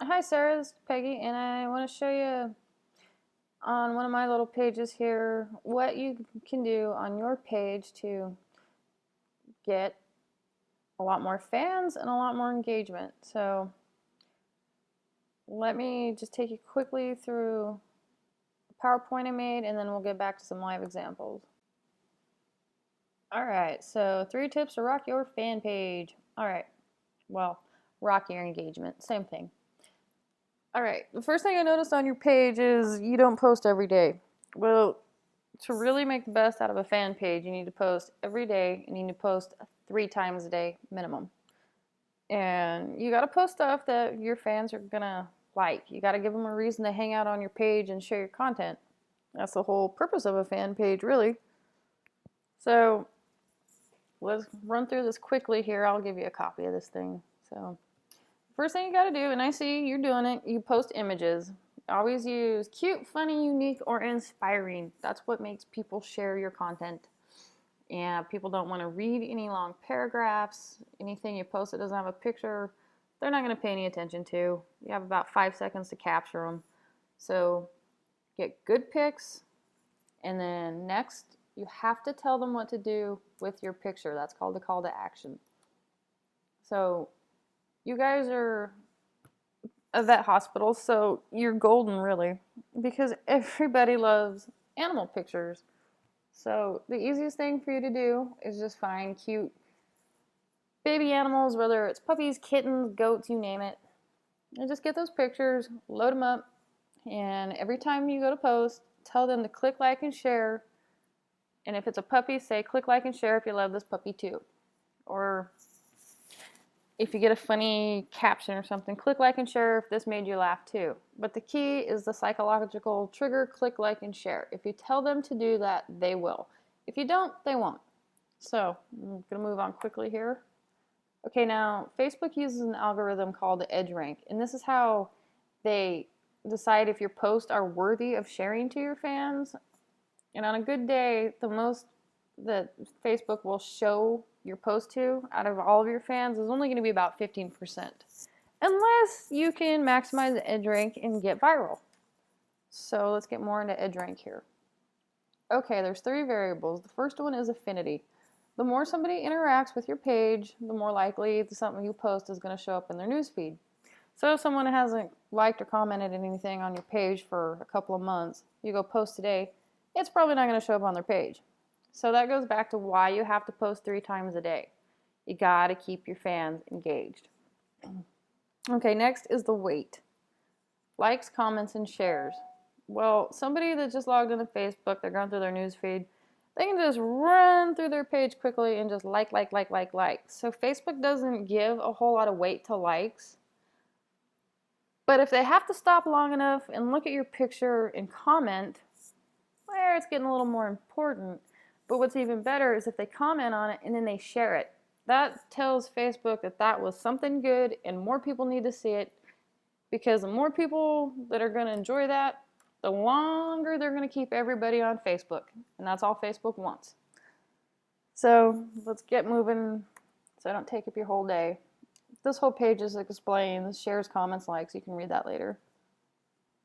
Hi Sarah, this is Peggy, and I want to show you on one of my little pages here what you can do on your page to get a lot more fans and a lot more engagement. So let me just take you quickly through the PowerPoint I made, and then we'll get back to some live examples. Alright, so 3 tips to rock your fan page. Alright, well, rock your engagement, same thing. Alright, the first thing I noticed on your page is you don't post every day. Well, to really make the best out of a fan page, you need to post every day. You need to post 3 times a day minimum. And you got to post stuff that your fans are going to like. You got to give them a reason to hang out on your page and share your content. That's the whole purpose of a fan page, really. So let's run through this quickly here. I'll give you a copy of this thing. So first thing you got to do, and I see you're doing it, you post images. Always use cute, funny, unique, or inspiring. That's what makes people share your content. And people don't want to read any long paragraphs. Anything you post that doesn't have a picture, they're not going to pay any attention to. You have about 5 seconds to capture them. So get good pics, and then next you have to tell them what to do with your picture. That's called the call to action. So you guys are a vet hospital, so you're golden, really, because everybody loves animal pictures. So the easiest thing for you to do is just find cute baby animals, whether it's puppies, kittens, goats, you name it, and just get those pictures, load them up, and every time you go to post, tell them to click like and share. And if it's a puppy, say click like and share if you love this puppy too. Or if you get a funny caption or something, click like and share if this made you laugh too. But the key is the psychological trigger, click like and share. If you tell them to do that, they will. If you don't, they won't. So I'm going to move on quickly here. Okay, now Facebook uses an algorithm called the EdgeRank, and this is how they decide if your posts are worthy of sharing to your fans. And on a good day, the most that Facebook will show your post to out of all of your fans is only going to be about 15%, unless you can maximize the EdgeRank and get viral. So let's get more into EdgeRank here. Okay, there's 3 variables. The first one is affinity. The more somebody interacts with your page, the more likely something you post is going to show up in their newsfeed. So if someone hasn't liked or commented anything on your page for a couple of months, you go post today, it's probably not going to show up on their page. So that goes back to why you have to post 3 times a day. You got to keep your fans engaged. Okay, next is the weight. Likes, comments, and shares. Well, somebody that just logged into Facebook, they're going through their newsfeed, they can just run through their page quickly and just like. So Facebook doesn't give a whole lot of weight to likes. But if they have to stop long enough and look at your picture and comment, where it's getting a little more important. But what's even better is if they comment on it and then they share it. That tells Facebook that that was something good and more people need to see it, because the more people that are going to enjoy that, the longer they're going to keep everybody on Facebook. And that's all Facebook wants. So let's get moving so I don't take up your whole day. This whole page is explained, shares, comments, likes. You can read that later.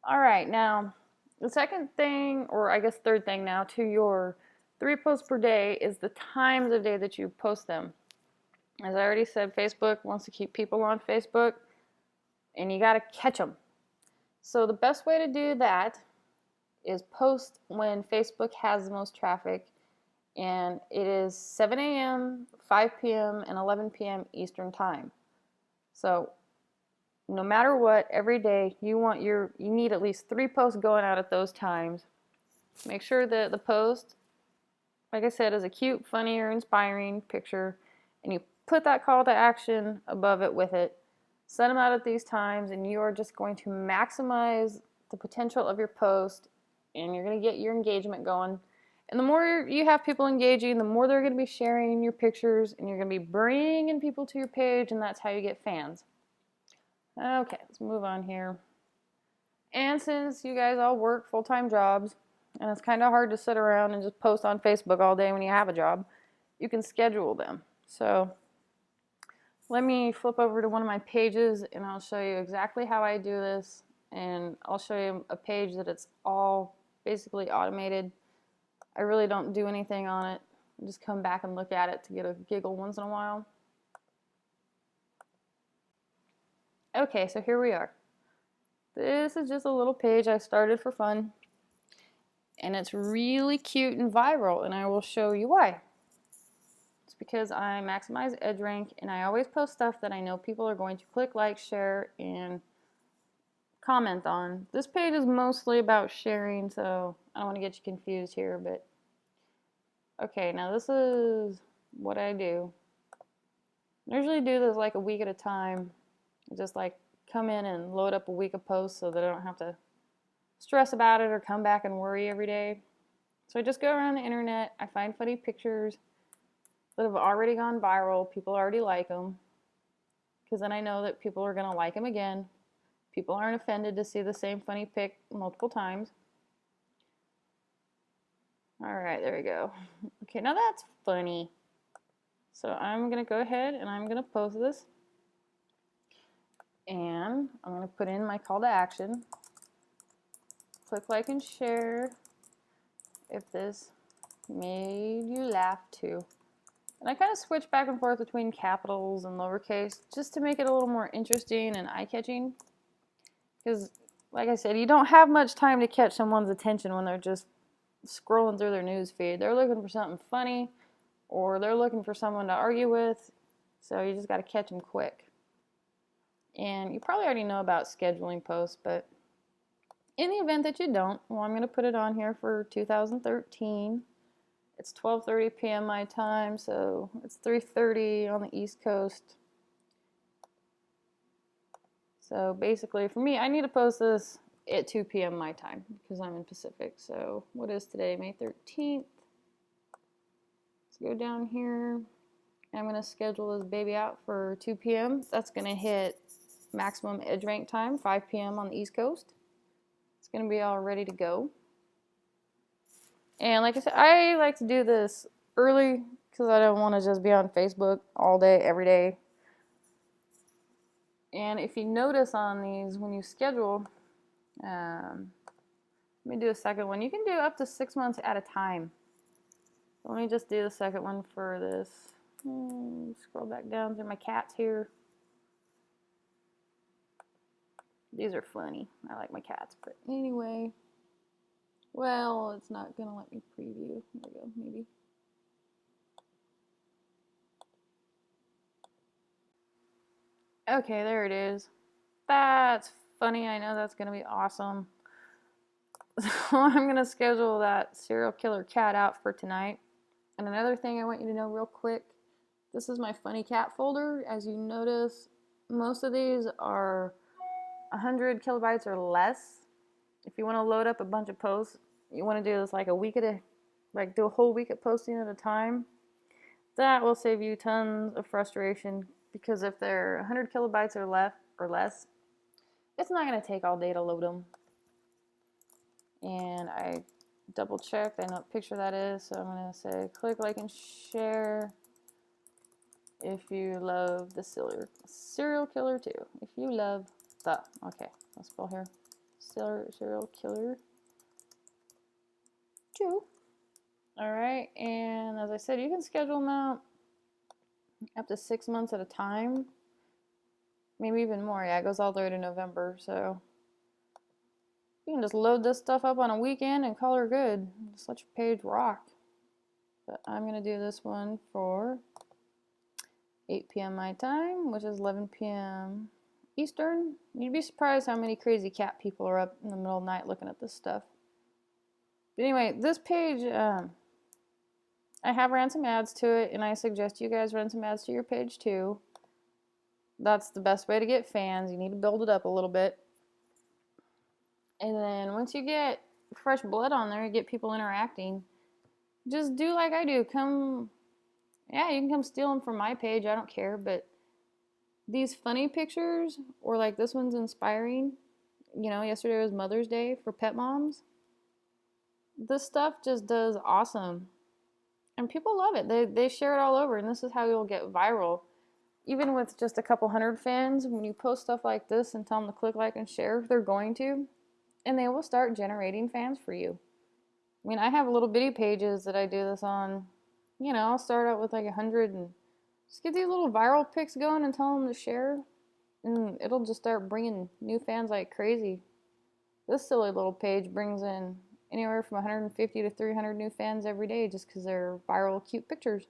All right, now the second thing, or I guess third thing now, to your 3 posts per day is the times of day that you post them. As I already said, Facebook wants to keep people on Facebook, and you got to catch them. So the best way to do that is post when Facebook has the most traffic, and it is 7 a.m., 5 p.m., and 11 p.m. Eastern Time. So no matter what, every day you need at least 3 posts going out at those times. Make sure that the post, like I said, is a cute, funny, or inspiring picture, and you put that call to action above it with it. Send them out at these times, and you are just going to maximize the potential of your post, and you're going to get your engagement going. And the more you have people engaging, the more they're going to be sharing your pictures, and you're going to be bringing people to your page, and that's how you get fans. Okay, let's move on here. And since you guys all work full-time jobs, and it's kind of hard to sit around and just post on Facebook all day when you have a job, you can schedule them. So Let me flip over to one of my pages and I'll show you exactly how I do this. And I'll show you a page that it's all basically automated. I really don't do anything on it. I just come back and look at it to get a giggle once in a while. Okay, so here we are. This is just a little page I started for fun. And it's really cute and viral, and I will show you why. It's because I maximize edge rank, and I always post stuff that I know people are going to click, like, share, and comment on. This page is mostly about sharing, so I don't want to get you confused here, but okay, now this is what I do. I usually do this like a week at a time. I just like come in and load up a week of posts so that I don't have to stress about it or come back and worry every day. So I just go around the internet, I find funny pictures that have already gone viral, people already like them, because then I know that people are going to like them again. People aren't offended to see the same funny pic multiple times. Alright, there we go. Okay, now that's funny. So I'm going to go ahead and I'm going to post this. And I'm going to put in my call to action. Click, like, and share if this made you laugh too. And I kind of switch back and forth between capitals and lowercase just to make it a little more interesting and eye-catching. Because, like I said, you don't have much time to catch someone's attention when they're just scrolling through their news feed. They're looking for something funny, or they're looking for someone to argue with, so you just got to catch them quick. And you probably already know about scheduling posts, but in the event that you don't, well, I'm going to put it on here for 2013. It's 12:30 p.m. my time, so it's 3:30 on the East Coast. So basically, for me, I need to post this at 2 p.m. my time because I'm in Pacific. So what is today, May 13th? Let's go down here. I'm going to schedule this baby out for 2 p.m. That's going to hit maximum edge rank time, 5 p.m. on the East Coast. It's going to be all ready to go. And like I said, I like to do this early because I don't want to just be on Facebook all day, every day. And if you notice on these, when you schedule, let me do a second one. You can do up to 6 months at a time. So let me just do the second one for this. Scroll back down through my cats here. These are funny. I like my cats, but anyway. Well, it's not going to let me preview. There we go, maybe. Okay, there it is. That's funny. I know that's going to be awesome. So I'm going to schedule that serial killer cat out for tonight. And another thing I want you to know real quick, this is my funny cat folder. As you notice, most of these are 100 kilobytes or less. If you want to load up a bunch of posts, you want to do this like a week at a, like do a whole week of posting at a time. That will save you tons of frustration because if they're 100 kilobytes or less, it's not going to take all day to load them. And I double checked. I know what picture that is, so I'm going to say click, like, and share if you love the serial killer too. If you love the, okay, I'll spell here, serial killer 2. All right, and as I said, you can schedule them out up to 6 months at a time, maybe even more. Yeah, it goes all the way to November, so you can just load this stuff up on a weekend and call her good. Just let your page rock. But I'm going to do this one for 8 p.m. my time, which is 11 p.m. Eastern. You'd be surprised how many crazy cat people are up in the middle of the night looking at this stuff. But anyway, this page, I have ran some ads to it, and I suggest you guys run some ads to your page too. That's the best way to get fans. You need to build it up a little bit. And then once you get fresh blood on there, you get people interacting, just do like I do. Come, yeah, you can come steal them from my page. I don't care. But these funny pictures, or like this one's inspiring. You know, yesterday was Mother's Day for pet moms. This stuff just does awesome. And people love it. They share it all over, and this is how you'll get viral. even with just a couple hundred fans, when you post stuff like this and tell them to click like and share, they're going to, and they will start generating fans for you. I mean, I have little bitty pages that I do this on. You know, I'll start out with like 100 and just get these little viral pics going and tell them to share, and it'll just start bringing new fans like crazy. This silly little page brings in anywhere from 150 to 300 new fans every day just because they're viral, cute pictures.